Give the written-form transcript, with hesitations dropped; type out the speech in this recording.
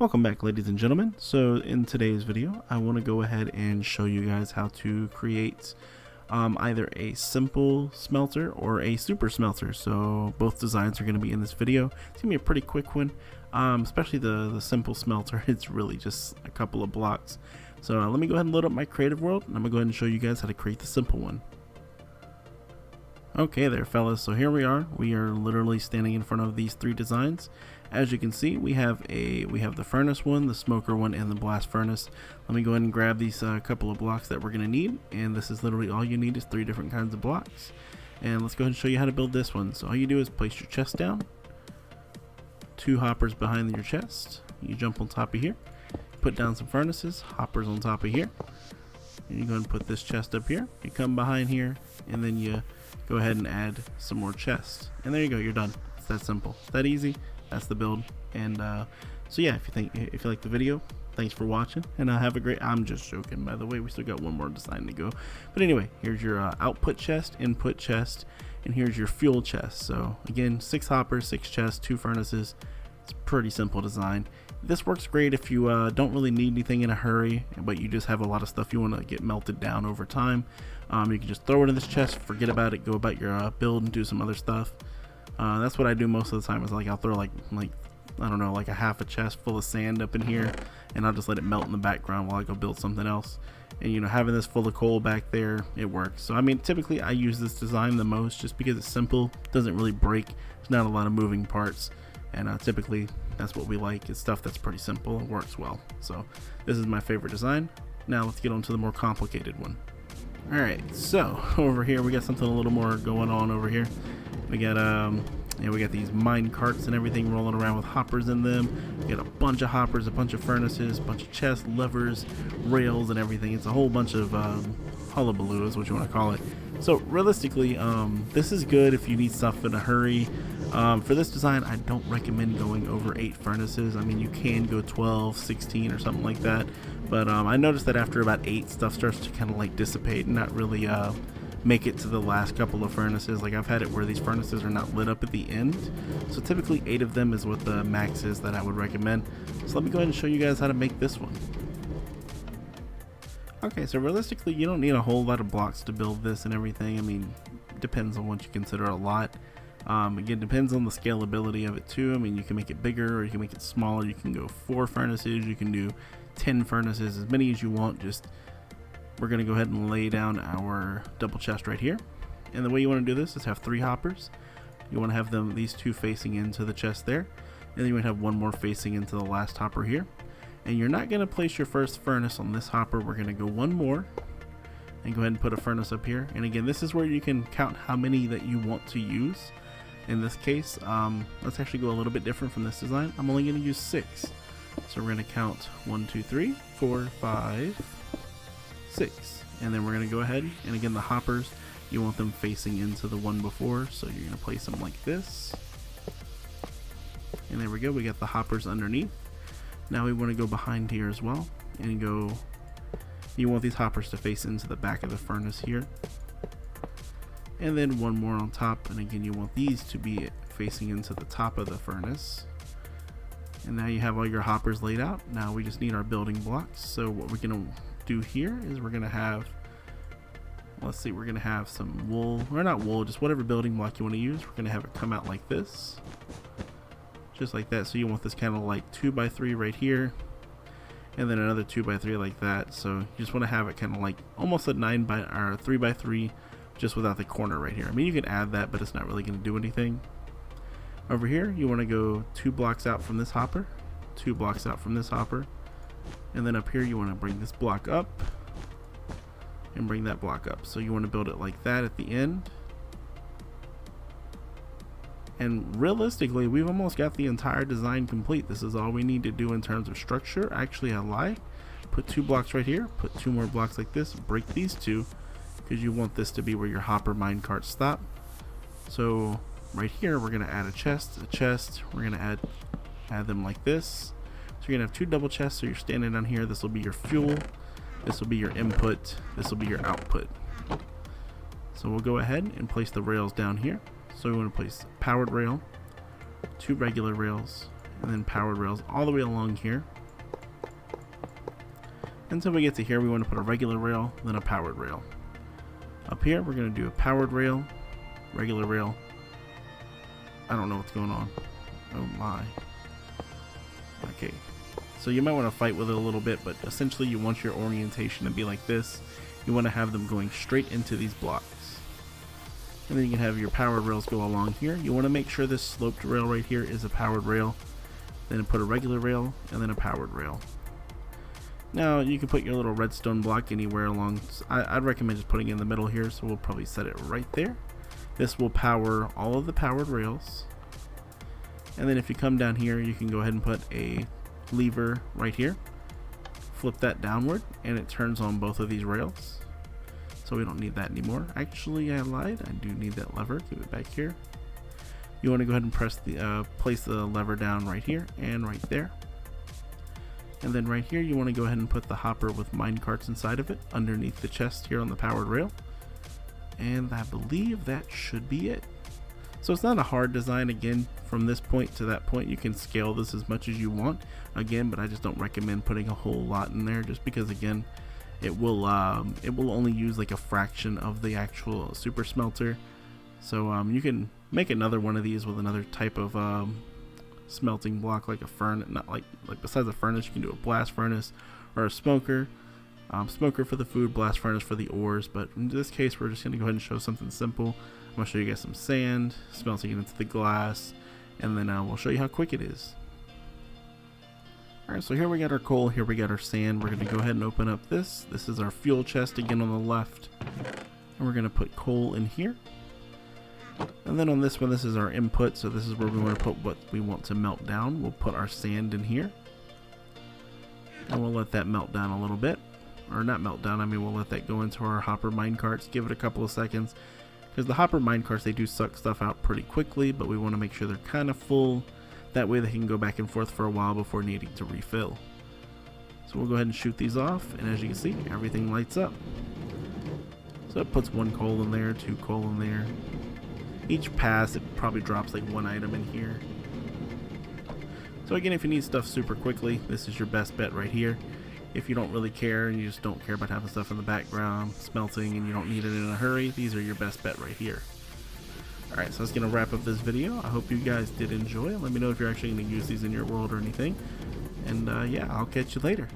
Welcome back, ladies and gentlemen. So in today's video I want to go ahead and show you guys how to create either a simple smelter or a super smelter. So both designs are going to be in this video. It's going to be a pretty quick one, especially the simple smelter. It's really just a couple of blocks. So let me go ahead and load up my creative world, and I'm going to go ahead and show you guys how to create the simple one. Okay there, fellas, so here we are. We are literally standing in front of these three designs. As you can see, we have the furnace one, the smoker one, and the blast furnace. Let me go ahead and grab these couple of blocks that we're going to need, and this is literally all you need is three different kinds of blocks. And let's go ahead and show you how to build this one. So all you do is place your chest down, two hoppers behind your chest, you jump on top of here, put down some furnaces, hoppers on top of here, and you go ahead and put this chest up here, you come behind here, and then you go ahead and add some more chests, and there you go, you're done. It's that simple, it's that easy. That's the build. And so yeah, if you like the video, thanks for watching, and have a great— I'm just joking, by the way, we still got one more design to go. But anyway, here's your output chest, input chest, and here's your fuel chest. So again, 6 hoppers, 6 chests, 2 furnaces. It's a pretty simple design. This works great if you don't really need anything in a hurry, but you just have a lot of stuff you want to get melted down over time. You can just throw it in this chest, forget about it, go about your build and do some other stuff. That's what I do most of the time, is like I'll throw like I don't know, like a half a chest full of sand up in here, and I'll just let it melt in the background while I go build something else. And you know, having this full of coal back there, it works. So I mean, typically I use this design the most just because it's simple, doesn't really break, there's not a lot of moving parts, and typically that's what we like, is stuff that's pretty simple and works well. So this is my favorite design. Now let's get on to the more complicated one. Alright, so over here we got something a little more going on over here. We got we got these mine carts and everything rolling around with hoppers in them. We got a bunch of hoppers, a bunch of furnaces, a bunch of chests, levers, rails, and everything. It's a whole bunch of hullabaloo is what you want to call it. So realistically, this is good if you need stuff in a hurry. For this design, I don't recommend going over 8 furnaces. I mean, you can go 12, 16, or something like that. But I noticed that after about 8, stuff starts to kind of like dissipate and not really make it to the last couple of furnaces. Like I've had it where these furnaces are not lit up at the end. So typically 8 of them is what the max is that I would recommend. So let me go ahead and show you guys how to make this one. Okay, so realistically, you don't need a whole lot of blocks to build this and everything. I mean, depends on what you consider a lot. Again, depends on the scalability of it too. I mean, you can make it bigger or you can make it smaller. You can go 4 furnaces, you can do 10 furnaces, as many as you want. Just we're going to go ahead and lay down our double chest right here. And the way you want to do this is have 3 hoppers. You want to have these 2 facing into the chest there, and then you want to have 1 more facing into the last hopper here. And you're not going to place your first furnace on this hopper. We're going to go 1 more and go ahead and put a furnace up here. And again, this is where you can count how many that you want to use. In this case, let's actually go a little bit different from this design. I'm only going to use 6. So we're going to count 1, 2, 3, 4, 5, 6, and then we're going to go ahead, and again, the hoppers, you want them facing into the one before, so you're going to place them like this, and there we go, we got the hoppers underneath. Now we want to go behind here as well, and you want these hoppers to face into the back of the furnace here, and then 1 more on top, and again, you want these to be facing into the top of the furnace. And now you have all your hoppers laid out. Now we just need our building blocks. So what we're going to do here is we're going to have, let's see, we're going to have some wool, or not wool, just whatever building block you want to use. We're going to have it come out like this, just like that. So you want this kind of like 2x3 right here, and then another 2x3 like that. So you just want to have it kind of like almost a 3x3, just without the corner right here. I mean, you can add that, but it's not really going to do anything. Over here, you want to go 2 blocks out from this hopper, 2 blocks out from this hopper, and then up here you want to bring this block up and bring that block up. So you want to build it like that at the end. And realistically, we've almost got the entire design complete. This is all we need to do in terms of structure. Actually, I lie. Put 2 blocks right here, put 2 more blocks like this, break these 2, because you want this to be where your hopper mine carts stop. So right here we're going to add a chest, we're going to add them like this. So you're going to have 2 double chests, so you're standing down here. This will be your fuel, this will be your input, this will be your output. So we'll go ahead and place the rails down here. So we want to place powered rail, 2 regular rails, and then powered rails all the way along here. Until we get to here, we want to put a regular rail, then a powered rail. Up here, we're going to do a powered rail, regular rail. I don't know what's going on. Oh my. Okay. So you might want to fight with it a little bit, but essentially you want your orientation to be like this. You want to have them going straight into these blocks. And then you can have your powered rails go along here. You want to make sure this sloped rail right here is a powered rail. Then put a regular rail, and then a powered rail. Now you can put your little redstone block anywhere along. I'd recommend just putting it in the middle here, so we'll probably set it right there. This will power all of the powered rails. And then if you come down here, you can go ahead and put a lever right here. Flip that downward, and it turns on both of these rails. So we don't need that anymore. Actually, I lied. I do need that lever. Give it back here. You want to go ahead and press the place the lever down right here and right there. And then right here, you want to go ahead and put the hopper with minecarts inside of it underneath the chest here on the powered rail. And I believe that should be it. So it's not a hard design. Again, from this point to that point, you can scale this as much as you want. Again, but I just don't recommend putting a whole lot in there, just because again, it will only use like a fraction of the actual super smelter. So you can make another one of these with another type of smelting block, like a furnace. Not like besides a furnace, you can do a blast furnace or a smoker. Smoker for the food, blast furnace for the ores. But in this case, we're just going to go ahead and show something simple. I'm going to show you guys some sand, smelting it into the glass, and then we'll show you how quick it is. Alright, so here we got our coal, here we got our sand. We're going to go ahead and open up this. This is our fuel chest again on the left. And we're going to put coal in here. And then on this one, this is our input, so this is where we want to put what we want to melt down. We'll put our sand in here. And we'll let that melt down a little bit. Or not melt down, I mean we'll let that go into our hopper minecarts. Give it a couple of seconds. Because the hopper minecarts, they do suck stuff out pretty quickly, but we want to make sure they're kind of full. That way they can go back and forth for a while before needing to refill. So we'll go ahead and shoot these off, and as you can see, everything lights up. So it puts one coal in there, two coal in there. Each pass, it probably drops like one item in here. So again, if you need stuff super quickly, this is your best bet right here. If you don't really care and you just don't care about having stuff in the background smelting and you don't need it in a hurry, these are your best bet right here. Alright, so that's going to wrap up this video. I hope you guys did enjoy. Let me know if you're actually going to use these in your world or anything. And yeah, I'll catch you later.